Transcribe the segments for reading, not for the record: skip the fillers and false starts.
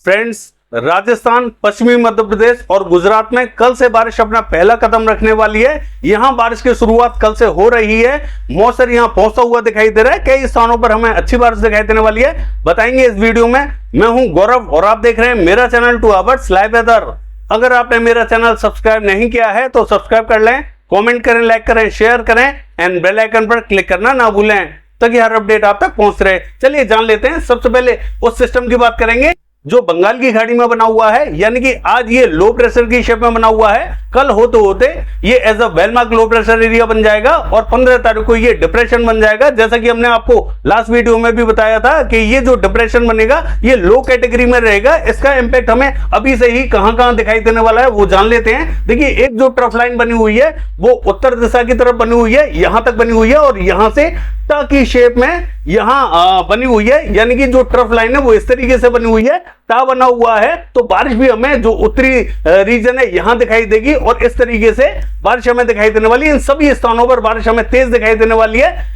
Friends, Rajasthan, पश्चिमी मध्य प्रदेश और गुजरात में कल से बारिश अपना पहला कदम रखने वाली है। यहां बारिश की शुरुआत कल से हो रही है। मौसम यहां पहुंचता हुआ दिखाई दे रहा है। कई स्थानों पर हमें अच्छी बारिश दिखाई देने वाली है, बताएंगे इस वीडियो में। मैं हूं गौरव और आप देख रहे हैं मेरा चैनल 2 आवर्स लाइव वेदर। अगर आपने मेरा चैनल सब्सक्राइब नहीं किया है तो सब्सक्राइब कर लें, कॉमेंट करें, लाइक करें, शेयर करें एंड बेल आइकन पर क्लिक करना ना भूलें ताकि हर अपडेट आप तक पहुंच रहे। चलिए जान लेते हैं। सबसे पहले उस सिस्टम की बात करेंगे जो बंगाल की खाड़ी में बना हुआ है, यानी कि आज ये लो प्रेशर की शेप में बना हुआ है। कल होते होते ये as a well mark low pressure area बन जाएगा और 15 तारीख को ये डिप्रेशन बन जाएगा। जैसा कि हमने आपको लास्ट वीडियो में भी बताया था कि ये जो डिप्रेशन बनेगा ये लो कैटेगरी में रहेगा। इसका इंपैक्ट हमें अभी से ही कहां कहां दिखाई देने वाला है वो जान लेते हैं। देखिए, एक जो ट्रफ लाइन बनी हुई है वो उत्तर दिशा की तरफ बनी हुई है, यहां तक बनी हुई है और यहां से टा की शेप में यहां बनी हुई है, यानी कि जो ट्रफ लाइन है वो इस तरीके से बनी हुई है, टा बना हुआ है। तो बारिश भी हमें जो उत्तरी रीजन है यहां दिखाई देगी और इस तरीके से बारिश हमें दिखाई देने वाली है। इन सभी स्थानों पर बारिश हमें तेज दिखाई देने वाली है।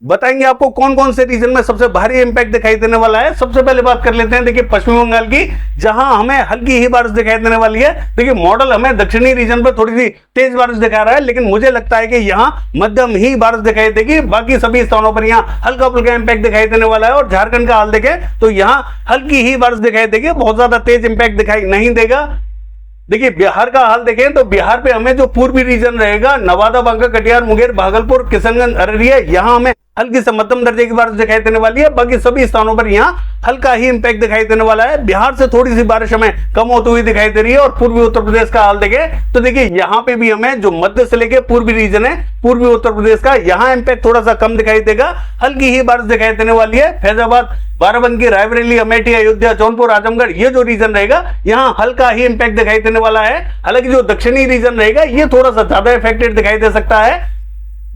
बताएंगे आपको कौन कौन से रीजन में सबसे भारी इंपैक्ट दिखाई देने वाला है। सबसे पहले बात कर लेते हैं, देखिए पश्चिम बंगाल की, जहां हमें हल्की ही बारिश दिखाई देने वाली है। देखिए, मॉडल हमें दक्षिणी रीजन पर थोड़ी सी तेज बारिश दिखा रहा है, लेकिन मुझे लगता है कि यहां मध्यम ही बारिश दिखाई देगी। बाकी सभी स्थानों पर यहां हल्का फुल्का इंपैक्ट दिखाई देने वाला है। और झारखंड का हाल देखें तो यहां हल्की ही बारिश दिखाई देगी, बहुत ज्यादा तेज इंपैक्ट दिखाई नहीं देगा। देखिए, बिहार का हाल देखें तो बिहार पे हमें जो पूर्वी रीजन रहेगा, नवादा, बांका, कटिहार, मुंगेर, भागलपुर, किशनगंज, अररिया, यहां हमें हल्की से मध्यम दर्जे की बारिश दिखाई देने वाली है। बाकी सभी स्थानों पर यहां हल्का ही इंपैक्ट दिखाई देने वाला है। बिहार से थोड़ी सी बारिश हमें कम होती हुई दिखाई दे रही है। और पूर्वी उत्तर प्रदेश का हाल देखें तो देखिए, यहां पे भी हमें जो मध्य से लेके पूर्वी रीजन है पूर्वी उत्तर प्रदेश का, यहां इंपैक्ट थोड़ा सा कम दिखाई देगा, हल्की ही बारिश दिखाई देने वाली है। फैजाबाद, बाराबंकी, रायबरेली, अमेठी, अयोध्या, जौनपुर, आजमगढ़, ये जो रीजन रहेगा यहां हल्का ही इंपैक्ट दिखाई देने वाला है। हालांकि जो दक्षिणी रीजन रहेगा ये थोड़ा सा ज्यादा इफेक्टेड दिखाई दे सकता है।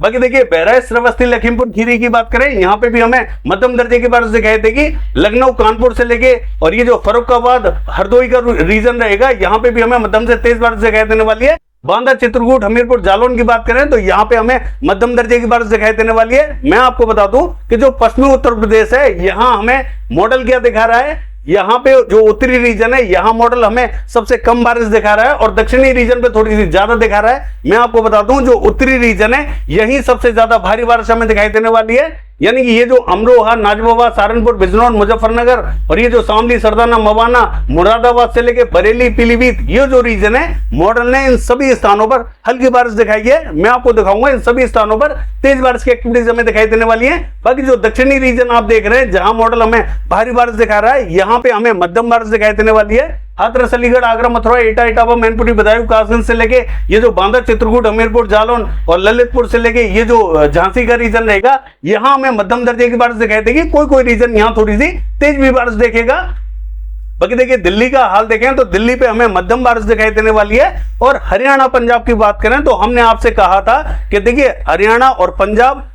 बाकी देखिए, बहराइच, श्रावस्ती, लखीमपुर खीरी की बात करें, यहाँ पे भी हमें मध्यम दर्जे की बारिश दिखाई देगी। लखनऊ, कानपुर से लेके और ये जो फर्रुखाबाद, हरदोई का रीजन रहेगा यहाँ पे भी हमें मध्यम से तेज बारिश दिखाई देने वाली है। बांदा, चित्रकूट, हमीरपुर, जालौन की बात करें तो यहाँ पे हमें मध्यम दर्जे की बारिश दिखाई देने वाली है। मैं आपको बता दूं कि जो पश्चिमी उत्तर प्रदेश है यहाँ हमें मॉडल क्या दिखा रहा है, यहाँ पे जो उत्तरी रीजन है यहाँ मॉडल हमें सबसे कम बारिश दिखा रहा है और दक्षिणी रीजन पे थोड़ी सी ज्यादा दिखा रहा है। मैं आपको बता दूं जो उत्तरी रीजन है यही सबसे ज्यादा भारी बारिश हमें दिखाई देने वाली है। यानी कि ये जो अमरोहा, नाजमाबाद, सहारनपुर, बिजनौर, मुजफ्फरनगर और ये जो शामली, सरदाना, मवाना, मुरादाबाद से लेके बरेली, पीलीभीत, ये जो रीजन है मॉडल ने इन सभी स्थानों पर हल्की बारिश दिखाई है। मैं आपको दिखाऊंगा इन सभी स्थानों पर तेज बारिश की एक्टिविटीज हमें दिखाई देने वाली है। बाकी जो दक्षिणी रीजन आप देख रहे हैं जहां मॉडल हमें भारी बारिश दिखा रहा है, यहाँ पे हमें मध्यम बारिश दिखाई देने वाली है। हाथरस, अलीगढ़, आगरा, मथुरा, एटा, इटावा, मैनपुरी, बदायूं, कासगंज से लेके ये जो बांदा, चित्रकूट, हमीरपुर, जालौन और ललितपुर से लेके ये जो झांसी का रीजन रहेगा यहां हमें मध्यम दर्जे की बारिश दिखाई देगी। कोई रीजन यहां थोड़ी सी तेज भी बारिश देखेगा। बाकी देखिए, दिल्ली का हाल देखें तो दिल्ली पे हमें मध्यम बारिश दिखाई देने वाली है। और हरियाणा, पंजाब की बात करें तो हमने आपसे कहा था कि देखिए हरियाणा और पंजाब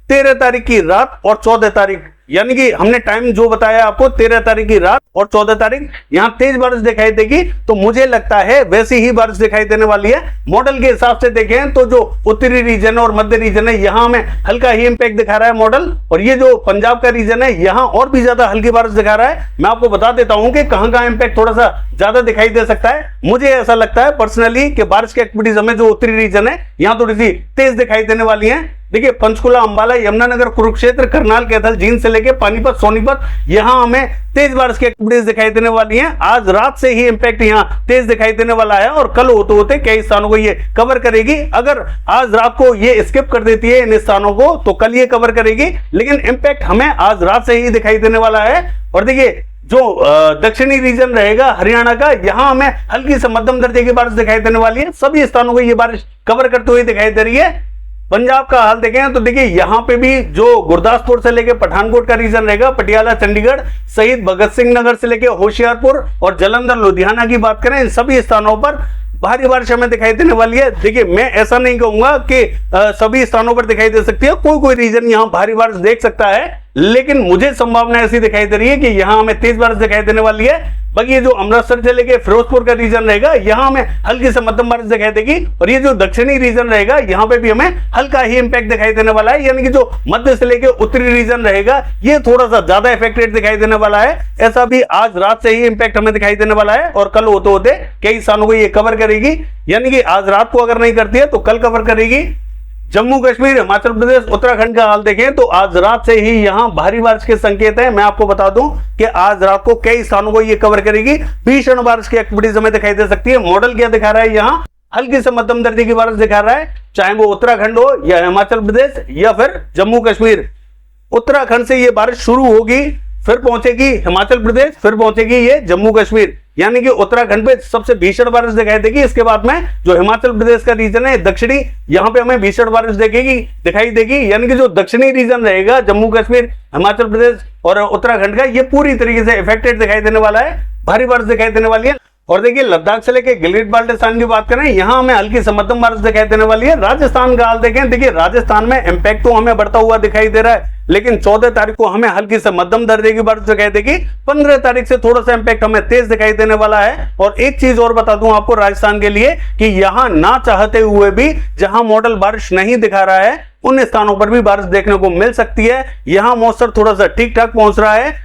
13 तारीख की रात और 14 तारीख, यानी कि हमने टाइम जो बताया आपको 13 तारीख की रात और 14 तारीख यहां तेज बारिश दिखाई देगी। तो मुझे लगता है वैसी ही बारिश दिखाई देने वाली है। मॉडल के हिसाब से देखें तो जो उत्तरी रीजन और मध्य रीजन है यहां हमें हल्का ही इंपैक्ट दिखा रहा है मॉडल, और ये जो पंजाब का रीजन है यहां और भी ज्यादा हल्की बारिश दिखा रहा है। मैं आपको बता देता हूं कि कहां कहां इंपैक्ट थोड़ा सा ज्यादा दिखाई दे सकता है। मुझे ऐसा लगता है पर्सनली कि बारिश की एक्टिविटीज हमें जो उत्तरी रीजन है यहां थोड़ी सी तेज दिखाई देने वाली है। देखिए, पंचकुला, अंबाला, यमुनानगर, कुरुक्षेत्र, करनाल, कैथल, जींद से लेके पानीपत, सोनीपत, यहां हमें तेज बारिश की एक्टिविटीज दिखाई देने वाली हैं। आज रात से ही इंपैक्ट यहां तेज दिखाई देने वाला है और कल होते होते कई स्थानों को ये कवर करेगी। अगर आज रात को ये स्किप कर देती है इन स्थानों को तो कल ये कवर करेगी, लेकिन इंपैक्ट हमें आज रात से ही दिखाई देने वाला है। और देखिए, जो दक्षिणी रीजन रहेगा हरियाणा का, यहां हमें हल्की से मध्यम दर्जे की बारिश दिखाई देने वाली है। सभी स्थानों को ये बारिश कवर करते हुए दिखाई दे रही है। पंजाब का हाल देखें तो देखिए, यहां पे भी जो गुरदासपुर से लेके पठानकोट का रीजन रहेगा, पटियाला, चंडीगढ़, शहीद भगत सिंह नगर से लेके होशियारपुर और जलंधर, लुधियाना की बात करें, इन सभी स्थानों पर भारी बारिश हमें दिखाई देने वाली है। देखिए, मैं ऐसा नहीं कहूंगा कि सभी स्थानों पर दिखाई दे सकती है, कोई रीजन यहां भारी बारिश देख सकता है, लेकिन मुझे संभावना ऐसी दिखाई दे रही है कि यहां हमें तेज बारिश दिखाई देने वाली है। बाकी ये जो अमृतसर से लेके फिरोजपुर का रीजन रहेगा यहाँ हमें हल्की से मध्यम बारिश दिखाई देगी, और ये जो दक्षिणी रीजन रहेगा यहाँ पे भी हमें हल्का ही इंपैक्ट दिखाई देने वाला है, यानी कि जो मध्य से लेके उत्तरी रीजन रहेगा ये थोड़ा सा ज्यादा इफेक्टेड दिखाई देने वाला है। ऐसा भी आज रात से ही इंपैक्ट हमें दिखाई देने वाला है, और कल होते होते कई स्थानों को ये कवर करेगी, यानी कि आज रात को अगर नहीं करती है तो कल कवर करेगी। जम्मू कश्मीर, हिमाचल प्रदेश, उत्तराखंड का हाल देखें तो आज रात से ही यहां भारी बारिश के संकेत हैं। मैं आपको बता दूं कि आज रात को कई स्थानों को ये कवर करेगी, भीषण बारिश की एक्टिविटीज हमें दिखाई दे सकती है। मॉडल क्या दिखा रहा है, यहां हल्की से मध्यम दर्जे की बारिश दिखा रहा है, चाहे वो उत्तराखंड हो या हिमाचल प्रदेश या फिर जम्मू कश्मीर। उत्तराखंड से ये बारिश शुरू होगी, फिर पहुंचेगी हिमाचल प्रदेश, फिर पहुंचेगी ये जम्मू कश्मीर, यानी कि उत्तराखंड पे सबसे भीषण बारिश दिखाई देगी। इसके बाद में जो हिमाचल प्रदेश का रीजन है दक्षिणी, यहाँ पे हमें भीषण बारिश दिखाई देगी, यानी कि जो दक्षिणी रीजन रहेगा जम्मू कश्मीर, हिमाचल प्रदेश और उत्तराखंड का, ये पूरी तरीके से इफेक्टेड दिखाई देने वाला है, भारी बारिश दिखाई देने वाली है। और देखिए लद्दाख से लेके गिलगित बाल्टिस्तान की बात करें, यहाँ हमें हल्की से मध्यम बारिश दिखाई देने वाली है। राजस्थान का हाल देखें, देखिए राजस्थान में इंपैक्ट तो हमें बढ़ता हुआ दिखाई दे रहा है, लेकिन 14 तारीख को हमें हल्की से मध्यम दर्जे की बारिश दिखाई देगी। 15 तारीख से थोड़ा सा इंपैक्ट हमें तेज दिखाई देने वाला है। और एक चीज और बता दूं आपको राजस्थान के लिए कि यहां ना चाहते हुए भी जहां मॉडल बारिश नहीं दिखा रहा है उन स्थानों पर भी बारिश देखने को मिल सकती है। यहां मौसम थोड़ा सा ठीक ठाक पहुंच रहा है।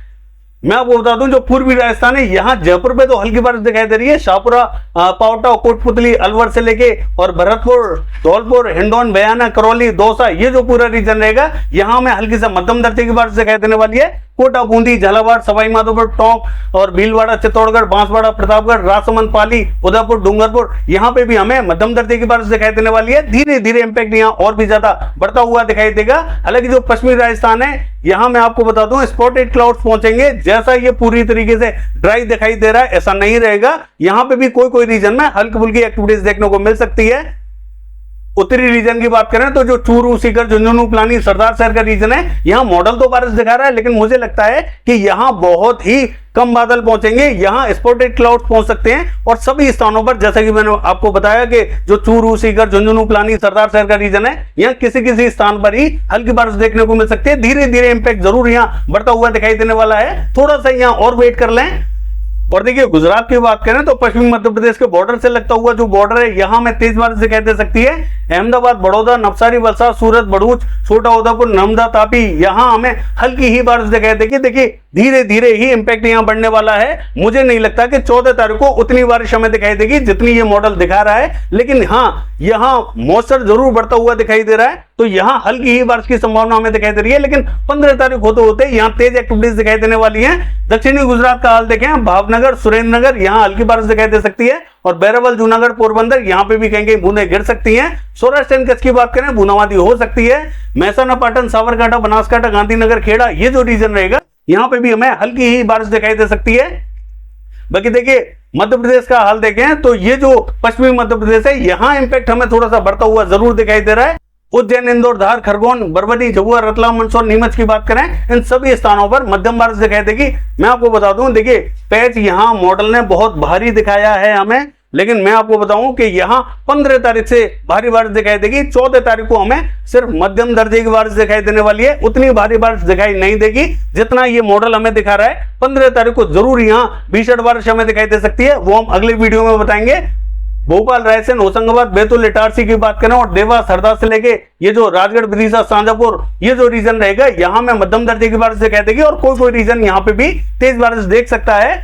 मैं आपको बता दूं जो पूर्वी राजस्थान है, यहाँ जयपुर पे तो हल्की बारिश दिखाई दे रही है, शाहपुरा, पावटा, कोटपुतली, अलवर से लेके और भरतपुर, धौलपुर, हिंडौन, बयाना, करौली, दौसा, ये जो पूरा रीजन रहेगा यहाँ में हल्की से मध्यम दर्जे की बारिश दिखाई देने वाली है। कोटा, बूंदी, झालावाड़, सवाई माधोपुर, टोंक और भीलवाड़ा, चित्तौड़गढ़, बांसवाड़ा, प्रतापगढ़, राजसमंद, पाली, उदयपुर, डूंगरपुर, यहाँ पे भी हमें मध्यम दर्जे की बारिश दिखाई देने वाली है। धीरे धीरे इंपैक्ट यहाँ और भी ज्यादा बढ़ता हुआ दिखाई देगा। हालांकि जो पश्चिमी राजस्थान है यहाँ मैं आपको बता दूं स्पॉटेड क्लाउड्स पहुंचेंगे। जैसा ये पूरी तरीके से ड्राई दिखाई दे रहा है ऐसा नहीं रहेगा, यहाँ पे भी कोई रीजन में हल्की फुल्की एक्टिविटीज देखने को मिल सकती है। उत्तरी रीजन की बात करें तो जो चूरू, सीकर, झुंझुनू, पिलानी, सरदार शहर का रीजन है, यहाँ मॉडल तो बारिश दिखा रहा है, लेकिन मुझे लगता है कि यहाँ बहुत ही कम बादल पहुंचेंगे, यहाँ स्पॉटेड क्लाउड पहुंच सकते हैं। और सभी स्थानों पर जैसा कि मैंने आपको बताया कि जो चूरू, सीकर, झुंझुनू, पिलानी, सरदार शहर का रीजन है, यहाँ किसी स्थान पर ही हल्की बारिश देखने को मिल सकती है। धीरे धीरे इंपैक्ट जरूर यहाँ बढ़ता हुआ दिखाई देने वाला है, थोड़ा सा यहाँ और वेट कर लें। और देखिए गुजरात की बात करें तो पश्चिमी मध्य प्रदेश के बॉर्डर से लगता हुआ जो बॉर्डर है यहाँ में तेज बारिश दिखाई दे सकती है। अहमदाबाद, बड़ौदा, नवसारी, वलसाड, सूरत, भरूच, छोटा उदेपुर, नर्मदा, तापी, यहाँ हमें हल्की ही बारिश दिखाई देगी। देखिए धीरे धीरे ही इंपैक्ट यहाँ बढ़ने वाला है। मुझे नहीं लगता कि 14 तारीख को उतनी बारिश हमें दिखाई देगी जितनी ये मॉडल दिखा रहा है, लेकिन हाँ यहाँ मॉइस्चर जरूर बढ़ता हुआ दिखाई दे रहा है, तो यहाँ हल्की ही बारिश की संभावना हमें दिखाई दे रही है। लेकिन 15 तारीख होते होते यहाँ तेज एक्टिविटीज दिखाई देने वाली है। दक्षिणी गुजरात का हाल देखें, भावनगर, सुरेंद्रनगर, यहाँ हल्की बारिश दिखाई दे सकती है। और बैरवल, जूनागढ़, पोरबंदर, यहाँ पे भी कहीं बूंदें गिर सकती हैं। सौराष्ट्र एंड कच्छ की बात करें बूंदाबांदी हो सकती है। महसाना, पाटन, साबरकांठा, बनासकांठा, गांधीनगर, खेड़ा, ये जो रीजन रहेगा यहाँ पे भी हमें हल्की ही बारिश दिखाई दे सकती है। बाकी देखिए मध्य प्रदेश का हाल देखें तो ये जो पश्चिमी मध्य प्रदेश है यहाँ इंपैक्ट हमें थोड़ा सा बढ़ता हुआ जरूर दिखाई दे रहा है। उज्जैन, इंदौर, धार, खरगोन, बरबनी, झबुआ, रतलाम, मंदसौर, नीमच की बात करें, इन सभी स्थानों पर मध्यम बारिश दिखाई देगी। मैं आपको बता दूं देखिए पैच यहाँ मॉडल ने बहुत भारी दिखाया है हमें, लेकिन मैं आपको बताऊं कि यहाँ 15 तारीख से भारी बारिश दिखाई देगी। 14 तारीख को हमें सिर्फ मध्यम दर्जे की बारिश दिखाई देने वाली है, उतनी भारी बारिश दिखाई नहीं देगी जितना ये मॉडल हमें दिखा रहा है। 15 तारीख को जरूर यहाँ भीषण बारिश हमें दिखाई दे सकती है, वो हम अगले वीडियो में बताएंगे। भोपाल, रायसेन, होशंगाबाद, बैतूल, इटारसी की बात करें और देवास, हरदा से लेके ये जो राजगढ़, विदिशा, शाजापुर, ये जो रीजन रहेगा यहाँ में मध्यम दर्जे की बारिश दिखाई देगी। और कोई रीजन यहाँ पे भी तेज बारिश देख सकता है।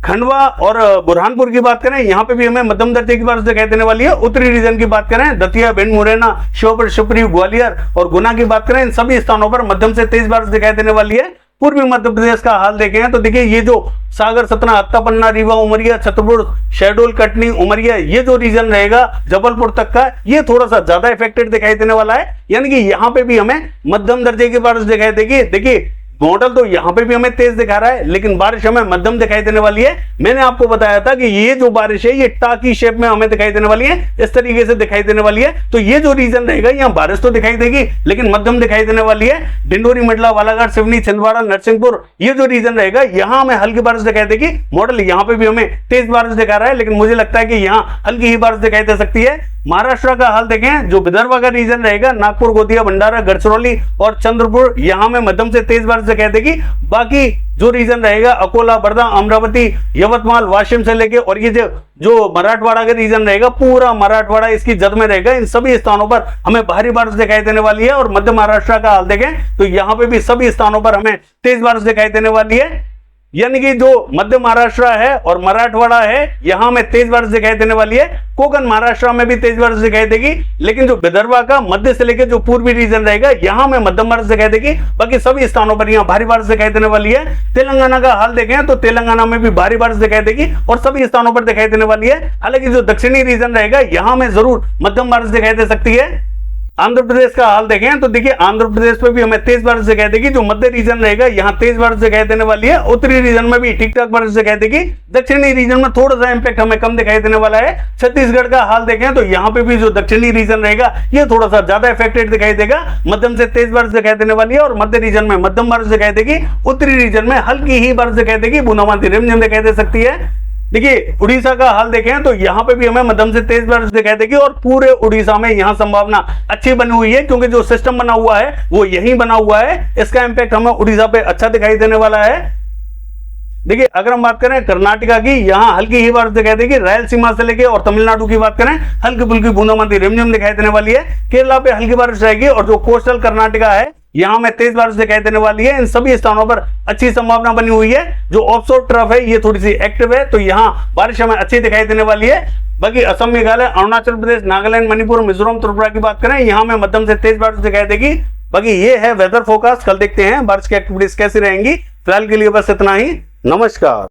खंडवा और बुरहानपुर की बात करें यहाँ पे भी हमें मध्यम दर्जे की बारिश दिखाई देने वाली है। उत्तरी रीजन की बात करें दतिया, भिंड, मुरैना, श्योपुर, शिवपुरी, ग्वालियर और गुना की बात करें, इन सभी स्थानों पर मध्यम से तेज बारिश दिखाई देने वाली है। पूर्वी मध्य प्रदेश का हाल देखें तो देखिए ये जो सागर, सतना, हत्ता, पन्ना, रीवा, उमरिया, छतरपुर, शहडोल, कटनी, उमरिया, ये जो रीजन रहेगा जबलपुर तक का, ये थोड़ा सा ज्यादा इफेक्टेड दिखाई देने वाला है, यानी कि यहाँ पे भी हमें मध्यम दर्जे की बारिश दिखाई देगी। देखिए मॉडल तो यहाँ पे भी हमें तेज दिखा रहा है, लेकिन बारिश हमें मध्यम दिखाई देने वाली है। मैंने आपको बताया था कि ये जो बारिश है ये टाकी शेप में हमें दिखाई देने वाली है, इस तरीके से दिखाई देने वाली है। तो ये जो रीजन रहेगा यहाँ बारिश तो दिखाई देगी लेकिन मध्यम दिखाई देने वाली है। डिंडोरी, मंडला, बालाघाट, सिवनी, छिंदवाड़ा, नरसिंहपुर, ये जो रीजन रहेगा यहाँ हमें हल्की बारिश दिखाई देगी। मॉडल यहाँ पे भी हमें तेज बारिश दिखा रहा है, लेकिन मुझे लगता है कि यहाँ हल्की ही बारिश दिखाई दे सकती है। महाराष्ट्र का हाल देखें, जो विदर्भ का रीजन रहेगा नागपुर, गोंदिया, भंडारा, गढ़चिरौली और चंद्रपुर, यहाँ में मध्यम से तेज बारिश दिखाई देगी। बाकी जो रीजन रहेगा अकोला, वर्धा, अमरावती, यवतमाल, वाशिम से लेके और ये जो मराठवाड़ा का रीजन रहेगा, पूरा मराठवाड़ा इसकी जद में रहेगा। इन सभी स्थानों पर हमें भारी बारिश दिखाई देने वाली है। और मध्य महाराष्ट्र का हाल देखें तो यहां पे भी सभी स्थानों पर हमें तेज बारिश दिखाई देने वाली है। यानी कि जो मध्य महाराष्ट्र है और मराठवाड़ा है, यहां में तेज बारिश दिखाई देने वाली है। कोकण महाराष्ट्र में भी तेज बारिश दिखाई देगी, लेकिन जो विदर्भ का मध्य से लेकर जो पूर्वी रीजन रहेगा, यहां में मध्यम बारिश दिखाई देगी। बाकी सभी स्थानों पर यहां भारी बारिश दिखाई देने वाली है। तेलंगाना का हाल देखें तो तेलंगाना में भी भारी बारिश दिखाई देगी और सभी स्थानों पर दिखाई देने वाली है। हालांकि जो दक्षिणी रीजन रहेगा, यहां में जरूर मध्यम बारिश दिखाई दे सकती है। आंध्र प्रदेश का हाल देखें तो देखिए आंध्र प्रदेश में भी हमें तेज बारिश दिखाई देगी। जो मध्य रीजन रहेगा, यहां तेज बारिश दिखाई देने वाली है। उत्तरी रीजन में भी ठीक ठाक बारिश दिखाई देगी। दक्षिणी रीजन में थोड़ा सा इंपैक्ट हमें कम दिखाई देने वाला है। छत्तीसगढ़ का हाल देखें तो यहां पे भी जो दक्षिणी रीजन रहेगा, ये थोड़ा सा ज्यादा इफेक्टेड दिखाई देगा। मध्यम से तेज बारिश दिखाई देने वाली है और मध्य रीजन में मध्यम बारिश दिखाई देगी। उत्तरी रीजन में हल्की ही बारिश दिखाई देगी, बूंदाबांदी रिमझिम दिखाई दे सकती है। देखिए उड़ीसा का हाल देखें तो यहां पे भी हमें मध्यम से तेज बारिश दिखाई देगी और पूरे उड़ीसा में यहां संभावना अच्छी बनी हुई है, क्योंकि जो सिस्टम बना हुआ है वो यहीं बना हुआ है। इसका इंपैक्ट हमें उड़ीसा पे अच्छा दिखाई देने वाला है। देखिए अगर हम बात करें कर्नाटका की, यहां हल्की ही बारिश दिखाई देगी। रायलसीमा से लेके और तमिलनाडु की बात करें, हल्की फुल्की बूंदाबांदी रिमझिम दिखाई देने वाली है। केरला पे हल्की बारिश रहेगी और जो कोस्टल कर्नाटका है, यहां में तेज बारिश दिखाई देने वाली है। इन सभी स्थानों पर अच्छी संभावना बनी हुई है। जो ऑफशोर ट्रफ है, ये थोड़ी सी एक्टिव है, तो यहां बारिश हमें अच्छी दिखाई देने वाली है। बाकी असम, मेघालय, अरुणाचल प्रदेश, नागालैंड, मणिपुर, मिजोरम, त्रिपुरा की बात करें, यहां में मध्यम से तेज बारिश दिखाई देगी। बाकी ये है वेदर फोरकास्ट। कल देखते हैं बारिश की एक्टिविटीज कैसी रहेंगी। फिलहाल के लिए बस इतना ही। नमस्कार।